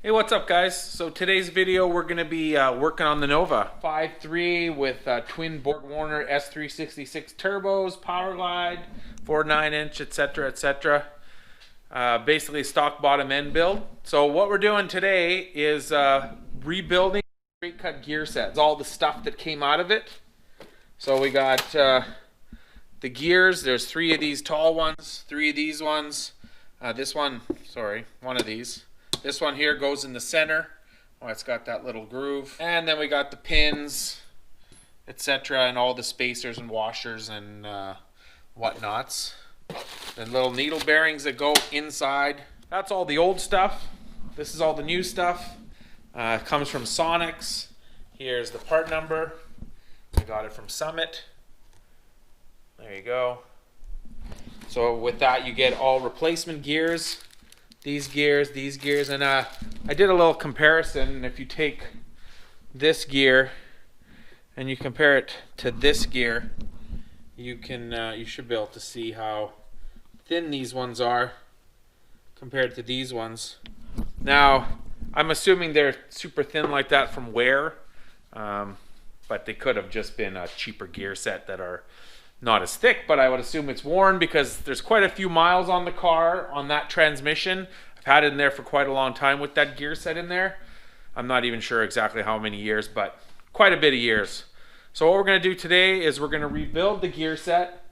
Hey, what's up guys? So today's video we're going to be working on the Nova 5.3 with twin Borg Warner S366 turbos, powerglide, 9-inch, etc, etc. Basically stock bottom end build. So what we're doing today is rebuilding straight cut gear sets, all the stuff that came out of it. So we got the gears. There's 3 of these tall ones, 3 of these ones, one of these. This one here goes in the center. Oh, it's got that little groove. And then we got the pins, etc., and all the spacers and washers and whatnots. And little needle bearings that go inside. That's all the old stuff. This is all the new stuff. It comes from Sonax. Here's the part number. I got it from Summit. There you go. So with that you get all replacement gears. These gears, and I did a little comparison. If you take this gear and you compare it to this gear, you should be able to see how thin these ones are compared to these ones. Now, I'm assuming they're super thin like that from wear, but they could have just been a cheaper gear set that are not as thick, but I would assume it's worn because there's quite a few miles on the car on that transmission. I've had it in there for quite a long time with that gear set in there. I'm not even sure exactly how many years, but quite a bit of years. So what we're going to do today is we're going to rebuild the gear set,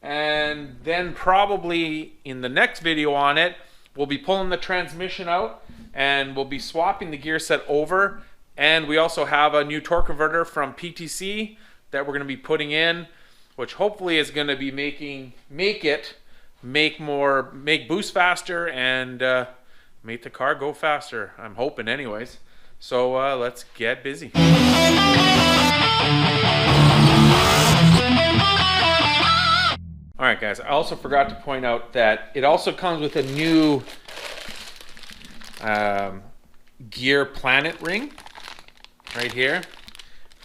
and then probably in the next video on it, we'll be pulling the transmission out and we'll be swapping the gear set over. And we also have a new torque converter from PTC that we're going to be putting in, which hopefully is going to be make boost faster and make the car go faster. I'm hoping anyways. So let's get busy. All right guys, I also forgot to point out that it also comes with a new gear planet ring right here,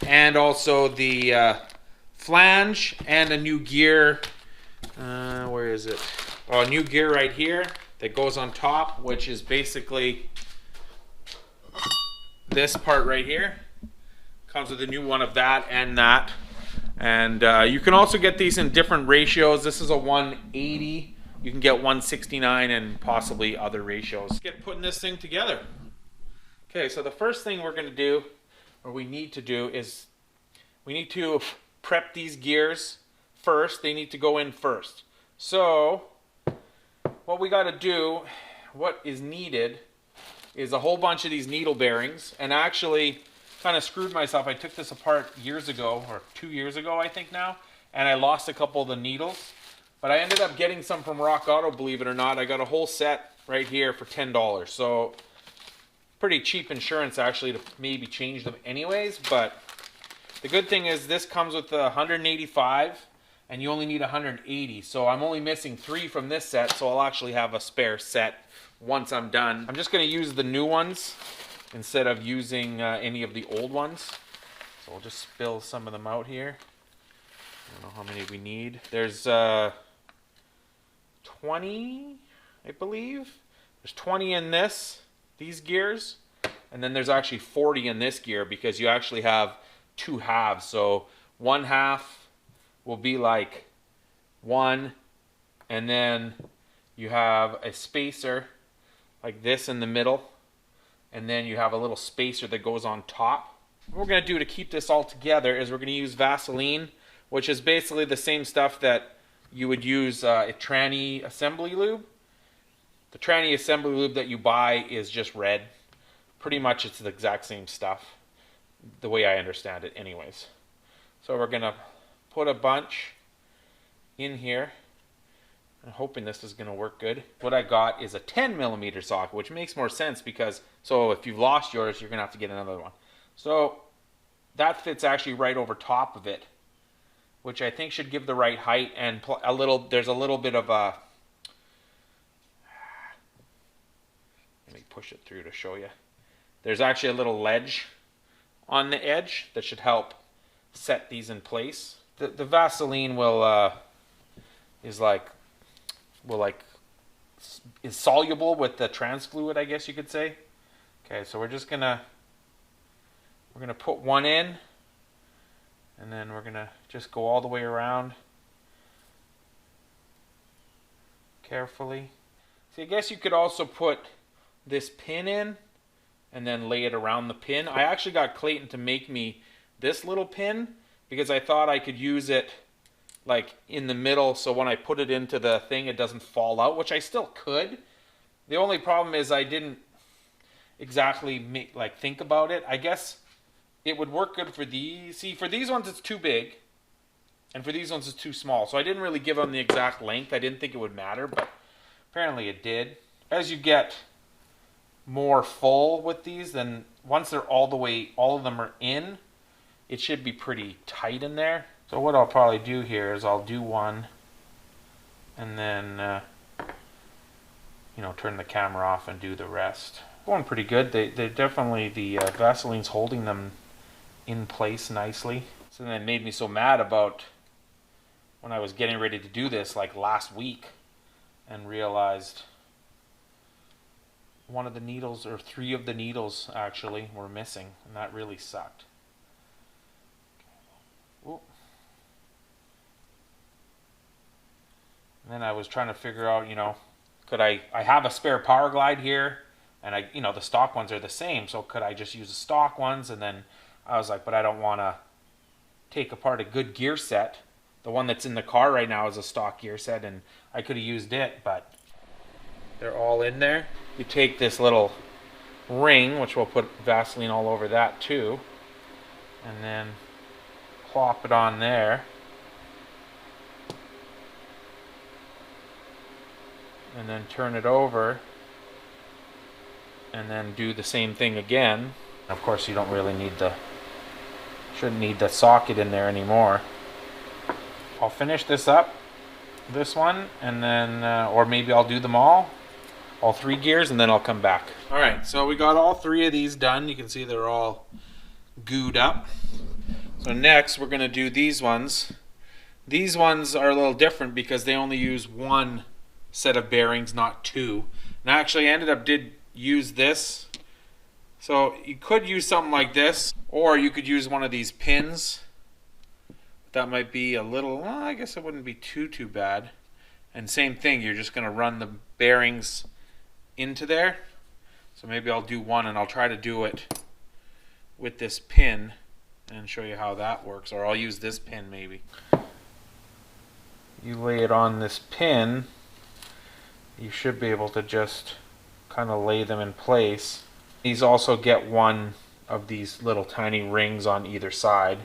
and also the flange and a new gear, where is it? Oh, a new gear right here that goes on top, which is basically this part right here. Comes with a new one of that and that. And you can also get these in different ratios. This is a 180. You can get 169 and possibly other ratios. Let's get putting this thing together. Okay, so the first thing we're going to do, or we need to do, is we need to prep these gears first. They need to go in first. So what we got to do, what is needed, is a whole bunch of these needle bearings. And actually kind of screwed myself. I took this apart years ago, or 2 years ago I think now, and I lost a couple of the needles. But I ended up getting some from Rock Auto, believe it or not. I got a whole set right here for $10. So pretty cheap insurance actually to maybe change them anyways. But the good thing is this comes with 185 and you only need 180. So I'm only missing 3 from this set, so I'll actually have a spare set once I'm done. I'm just going to use the new ones instead of using any of the old ones. So we'll just spill some of them out here. I don't know how many we need. There's 20, I believe. There's 20 in these gears. And then there's actually 40 in this gear because you actually have 2 halves. So one half will be like 1, and then you have a spacer like this in the middle, and then you have a little spacer that goes on top. What we're going to do to keep this all together is we're going to use Vaseline, which is basically the same stuff that you would use a tranny assembly lube. The tranny assembly lube that you buy is just red. Pretty much it's the exact same stuff, the way I understand it anyways. So we're going to put a bunch in here. I'm hoping this is going to work good. What I got is a 10mm socket, which makes more sense because, so if you've lost yours, you're going to have to get another one. So that fits actually right over top of it, which I think should give the right height, and there's a little bit of a, let me push it through to show you. There's actually a little ledge on the edge that should help set these in place. The Vaseline is soluble with the trans fluid, I guess you could say. Okay, so we're gonna put one in, and then we're gonna just go all the way around carefully. See, I guess you could also put this pin in and then lay it around the pin. I actually got Clayton to make me this little pin because I thought I could use it like in the middle, so when I put it into the thing it doesn't fall out, which I still could. The only problem is I didn't exactly think about it. I guess it would work good for these. See, for these ones it's too big, and for these ones it's too small. So I didn't really give them the exact length. I didn't think it would matter, but apparently it did. As you get more full with these, then once they're all of them are in, it should be pretty tight in there. So what I'll probably do here is I'll do one, and then turn the camera off and do the rest. Going pretty good. They're definitely, the Vaseline's holding them in place nicely. So then it made me so mad about when I was getting ready to do this like last week and realized one of the needles, or 3 of the needles actually, were missing, and that really sucked. Ooh. And then I was trying to figure out, could I have a spare powerglide here, and the stock ones are the same, so could I just use the stock ones? And then I was like, but I don't want to take apart a good Gearset. The one that's in the car right now is a stock Gearset, and I could have used it, but they're all in there. You take this little ring, which we'll put Vaseline all over that too, and then plop it on there. And then turn it over, and then do the same thing again. Of course, you don't really need shouldn't need the socket in there anymore. I'll finish this up, this one, and then, or maybe I'll do them all 3 gears, and then I'll come back. All right, so we got all 3 of these done. You can see they're all gooed up. So next, we're gonna do these ones. These ones are a little different because they only use 1 set of bearings, not 2. And actually I did use this. So you could use something like this, or you could use one of these pins. That might be a little, well, I guess it wouldn't be too bad. And same thing, you're just going to run the bearings into there. So maybe I'll do one, and I'll try to do it with this pin and show you how that works, or I'll use this pin maybe. You lay it on this pin, you should be able to just kind of lay them in place. These also get one of these little tiny rings on either side,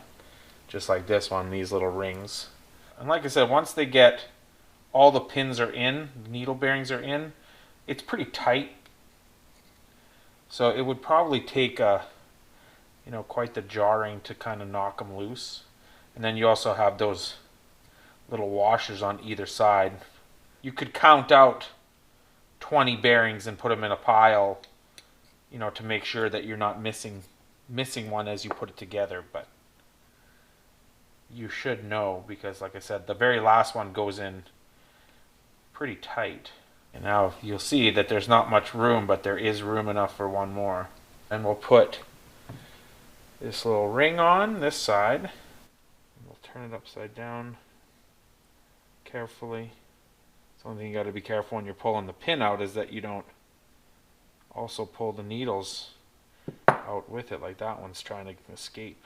just like this one, these little rings. And like I said, once they get all the pins are in, the needle bearings are in, it's pretty tight. So it would probably take quite the jarring to kind of knock them loose. And then you also have those little washers on either side. You could count out 20 bearings and put them in a pile, to make sure that you're not missing one as you put it together, but you should know, because like I said, the very last one goes in pretty tight. And now you'll see that there's not much room, but there is room enough for one more. And we'll put this little ring on this side. We'll turn it upside down carefully. The only thing you got to be careful when you're pulling the pin out is that you don't also pull the needles out with it, like that one's trying to escape.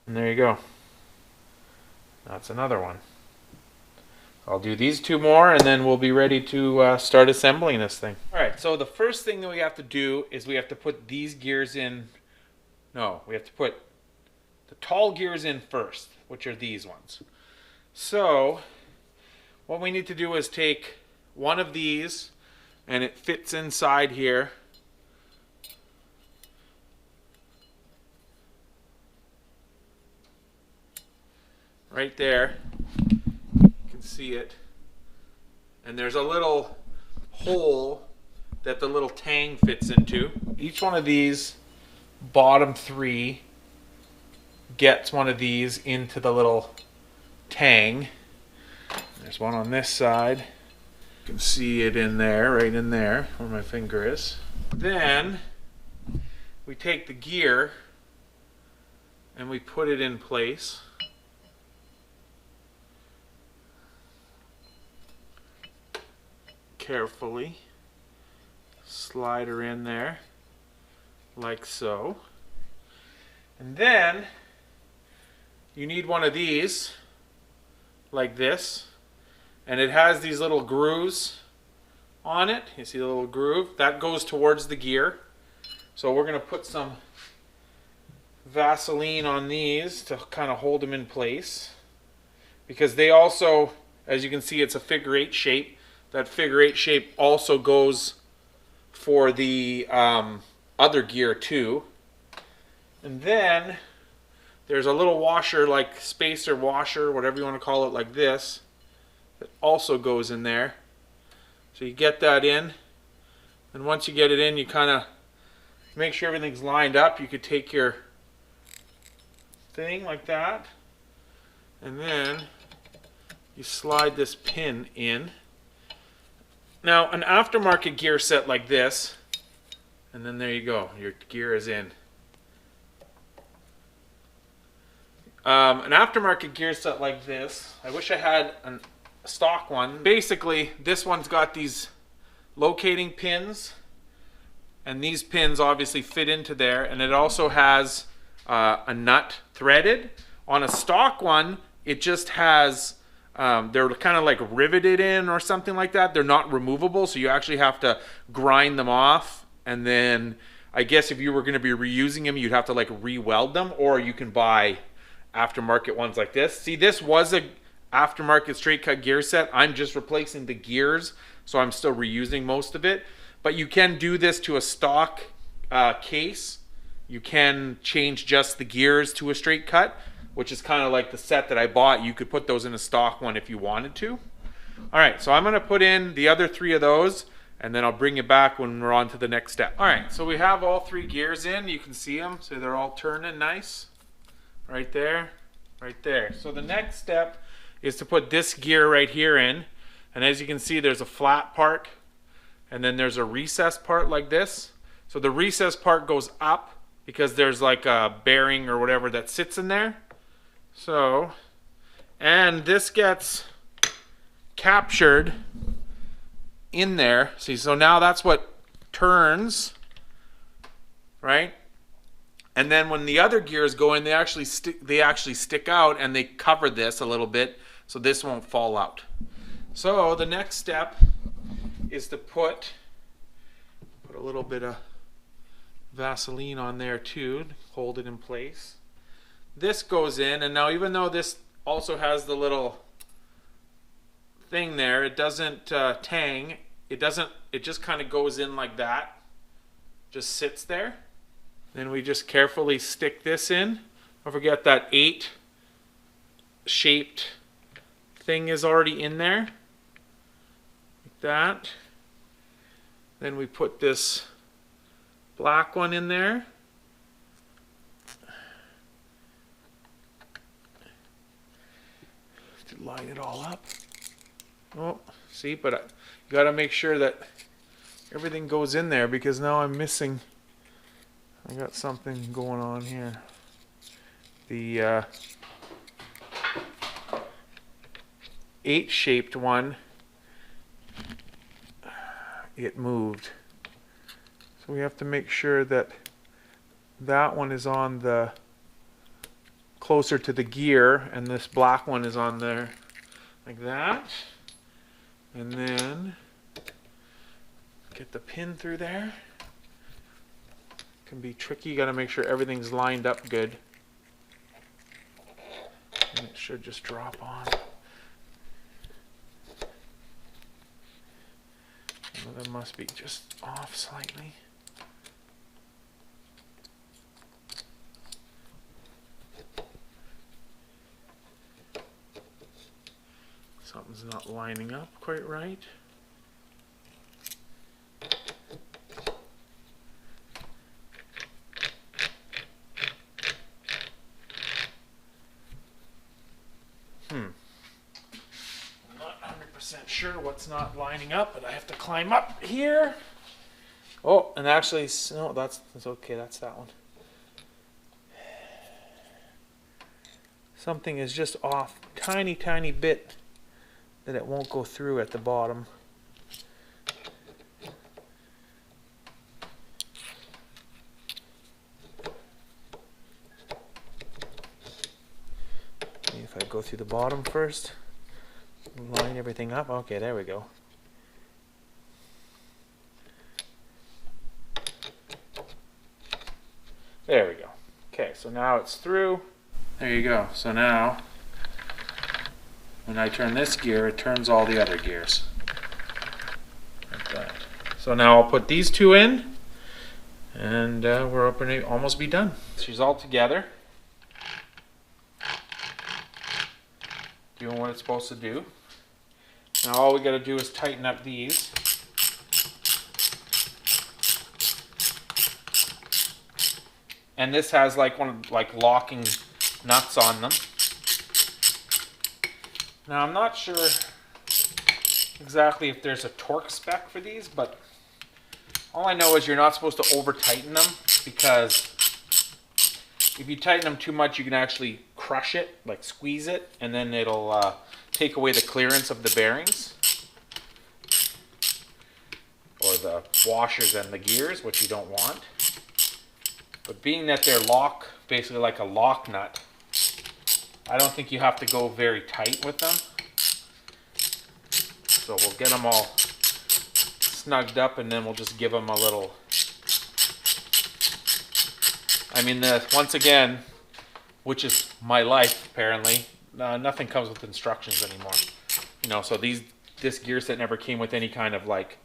And there you go. That's another one. I'll do these 2 more, and then we'll be ready to start assembling this thing. Alright, so the first thing that we have to do is we have to put these gears in. No, we have to put the tall gears in first, which are these ones. So what we need to do is take one of these, and it fits inside here. Right there. You can see it. And there's a little hole that the little tang fits into. Each one of these bottom 3 gets one of these into the little tang. There's one on this side. You can see it in there, right in there, where my finger is. Then we take the gear and we put it in place. Carefully slide her in there like so. And then you need one of these like this, and it has these little grooves on it. You see the little groove? That goes towards the gear. So we're going to put some Vaseline on these to kind of hold them in place, because they also, as you can see, it's a figure 8 shape. That figure 8 shape also goes for the other gear too. And then there's a little washer, like spacer washer, whatever you want to call it, like this, that also goes in there. So you get that in, and once you get it in, you kind of make sure everything's lined up. You could take your thing like that, and then you slide this pin in. Now, an aftermarket gear set like this, and then there you go, your gear is in. An aftermarket gear set like this, I wish I had a stock one. Basically, this one's got these locating pins, and these pins obviously fit into there, and it also has a nut threaded. On a stock one, it just has, they're kind of like riveted in or something like that. They're not removable, so you actually have to grind them off, and then I guess if you were going to be reusing them, you'd have to like re-weld them, or you can buy aftermarket ones like this. See, this was a aftermarket straight cut gear set. I'm just replacing the gears, so I'm still reusing most of it. But you can do this to a stock case. You can change just the gears to a straight cut, which is kind of like the set that I bought. You could put those in a stock one if you wanted to. All right, so I'm going to put in the other 3 of those, and then I'll bring you back when we're on to the next step. All right, so we have all 3 gears in. You can see them, so they're all turning nice. Right there, right there. So the next step is to put this gear right here in, and as you can see, there's a flat part, and then there's a recessed part like this. So the recessed part goes up because there's like a bearing or whatever that sits in there. So, and this gets captured in there. See, so now that's what turns, right? And then when the other gears go in, they actually stick out, and they cover this a little bit so this won't fall out. So the next step is to put a little bit of Vaseline on there too, to hold it in place. This goes in, and now even though this also has the little thing there, it doesn't tang. It just kind of goes in like that, just sits there. Then we just carefully stick this in. Don't forget that 8 shaped thing is already in there, like that. Then we put this black one in there. To line it all up. Oh, see, but you got to make sure that everything goes in there, because now I'm missing. I got something going on here. The 8-shaped one, it moved. So we have to make sure that that one is on the closer to the gear, and this black one is on there like that. And then get the pin through there. Can be tricky. You got to make sure everything's lined up good, and it should just drop on. Well, that must be just off slightly. Something's not lining up quite right. I'm not 100% sure what's not lining up, but I have to climb up here. Oh, and actually, no, that's okay. That's that one. Something is just off, tiny, tiny bit that it won't go through at the bottom. Maybe if I go through the bottom first, line everything up. Okay, there we go. There we go. Okay, so now it's through. There you go. So now, when I turn this gear, it turns all the other gears. Like that. So now I'll put these two in, and we're going to almost be done. She's all together, doing what it's supposed to do. Now all we got to do is tighten up these. And this has like locking nuts on them. Now I'm not sure exactly if there's a torque spec for these, but all I know is you're not supposed to over tighten them, because if you tighten them too much you can actually crush it, like squeeze it, and then it'll take away the clearance of the bearings or the washers and the gears, which you don't want. But being that they're basically like a lock nut, I don't think you have to go very tight with them. So we'll get them all snugged up, and then we'll just give them a little. I mean, once again, which is my life apparently, nothing comes with instructions anymore. You know, so this gear set never came with any kind of like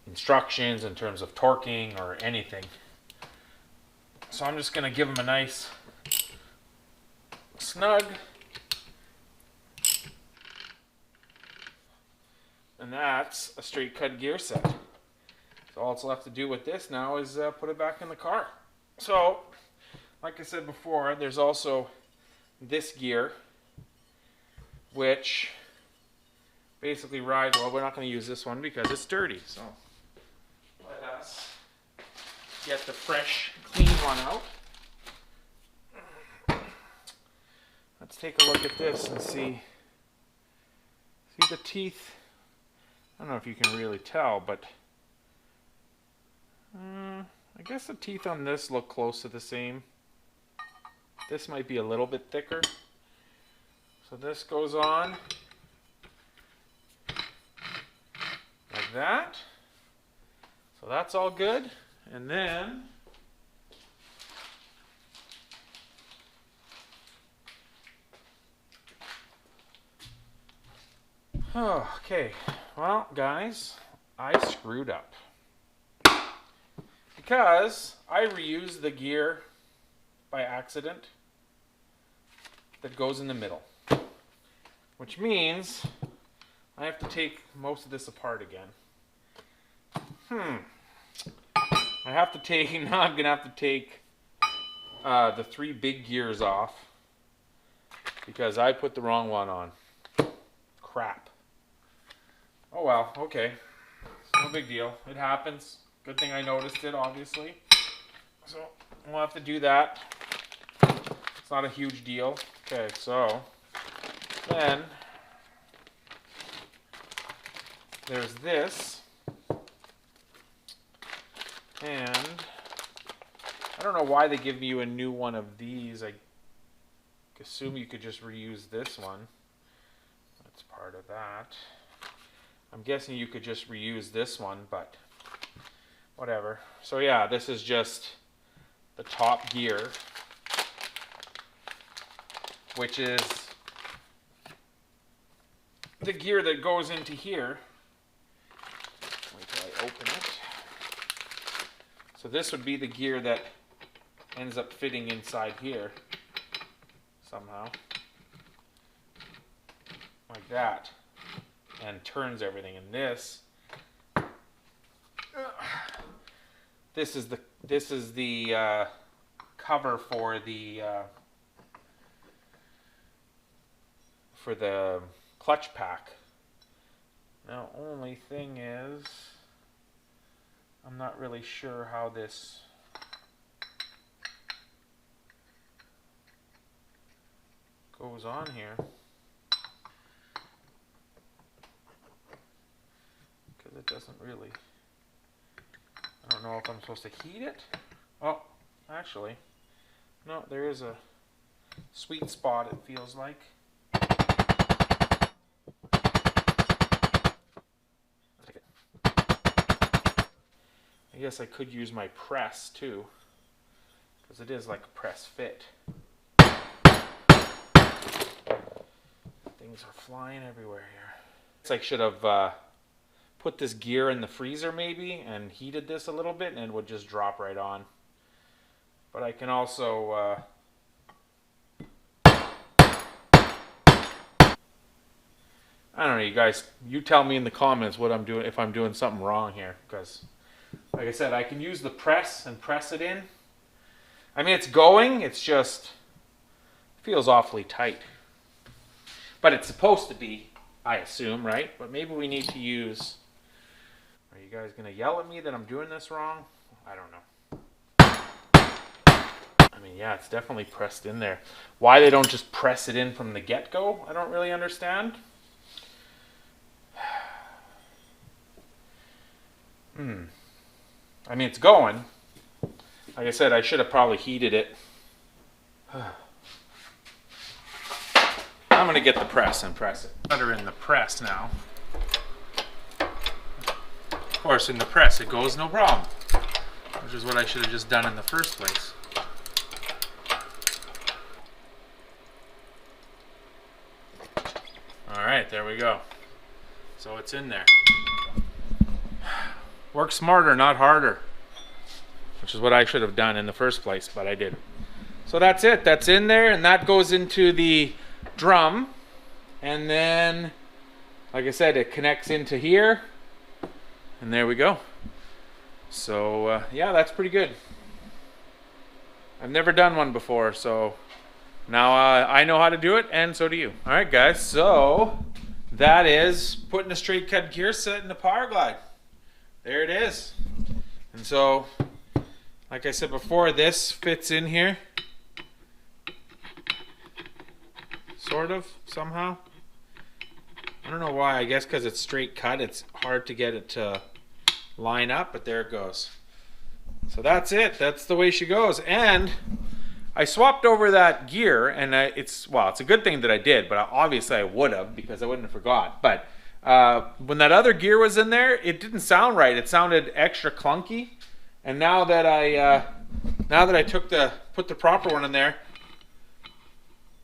instructions in terms of torquing or anything. So I'm just going to give them a nice snug. And that's a straight cut gear set. So all it's left to do with this now is put it back in the car. So, like I said before, there's also this gear, which basically rides, well, we're not going to use this one because it's dirty. So let us get the fresh, clean one out. Let's take a look at this and see the teeth. I don't know if you can really tell, but I guess the teeth on this look close to the same. This might be a little bit thicker. So this goes on like that. So that's all good. And then okay, well guys, I screwed up because I reused the gear by accident that goes in the middle, which means I have to take most of this apart again. I have to take, now I'm gonna have to take the 3 big gears off because I put the wrong one on. Crap. Oh well, okay. It's no big deal. It happens. Good thing I noticed it, obviously. So we'll have to do that. It's not a huge deal. Okay, so then there's this. And I don't know why they give you a new one of these. I assume you could just reuse this one. That's part of that. I'm guessing you could just reuse this one, but whatever. So yeah, this is just the top gear, which is the gear that goes into here. Wait till I open it. So this would be the gear that ends up fitting inside here somehow, like that, and turns everything. And this is the cover for the clutch pack. Now, only thing is, I'm not really sure how this goes on here. Because it doesn't really, I don't know if I'm supposed to heat it. Oh, actually, no, there is a sweet spot, it feels like. I guess I could use my press too, because it is like a press fit. Things are flying everywhere here. It's like should have put this gear in the freezer maybe and heated this a little bit and it would just drop right on. But I can also I don't know, you guys, you tell me in the comments what I'm doing, if I'm doing something wrong here, because like I said, I can use the press and press it in. I mean, it's going, it's just, it feels awfully tight. But it's supposed to be, I assume, right? But maybe we need to use, are you guys going to yell at me that I'm doing this wrong? I don't know. I mean, yeah, it's definitely pressed in there. Why they don't just press it in from the get-go, I don't really understand. I mean, it's going. Like I said, I should have probably heated it. I'm going to get the press and press it. Butter in the press now. Of course, in the press it goes, no problem. Which is what I should have just done in the first place. Alright, there we go. So it's in there. Work smarter, not harder. Which is what I should have done in the first place, but I didn't. So that's it. That's in there, and that goes into the drum. And then, like I said, it connects into here. And there we go. So, yeah, that's pretty good. I've never done one before, so now I know how to do it, and so do you. All right, guys, so that is putting a straight cut gear set in the powerglide. There it is. And so, like I said before, this fits in here. Sort of, somehow. I don't know why. I guess because it's straight cut, it's hard to get it to line up, but there it goes. So that's it. That's the way she goes. And I swapped over that gear, and it's a good thing that I did, but obviously I would have because I wouldn't have forgot. But when that other gear was in there, it didn't sound right. It sounded extra clunky. And now that I put the proper one in there,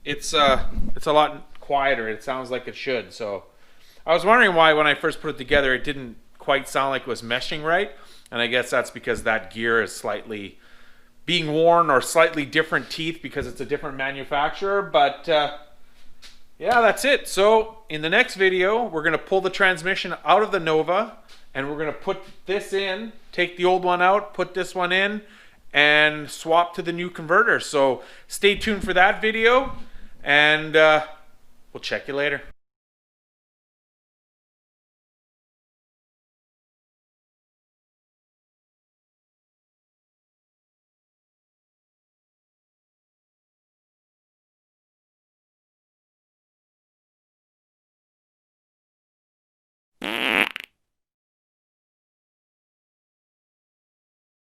it's a lot quieter. It sounds like it should. So I was wondering why when I first put it together, it didn't quite sound like it was meshing right. And I guess that's because that gear is slightly being worn or slightly different teeth because it's a different manufacturer. But yeah, that's it. So in the next video, we're going to pull the transmission out of the Nova and we're going to put this in, take the old one out, put this one in, and swap to the new converter. So stay tuned for that video, and we'll check you later.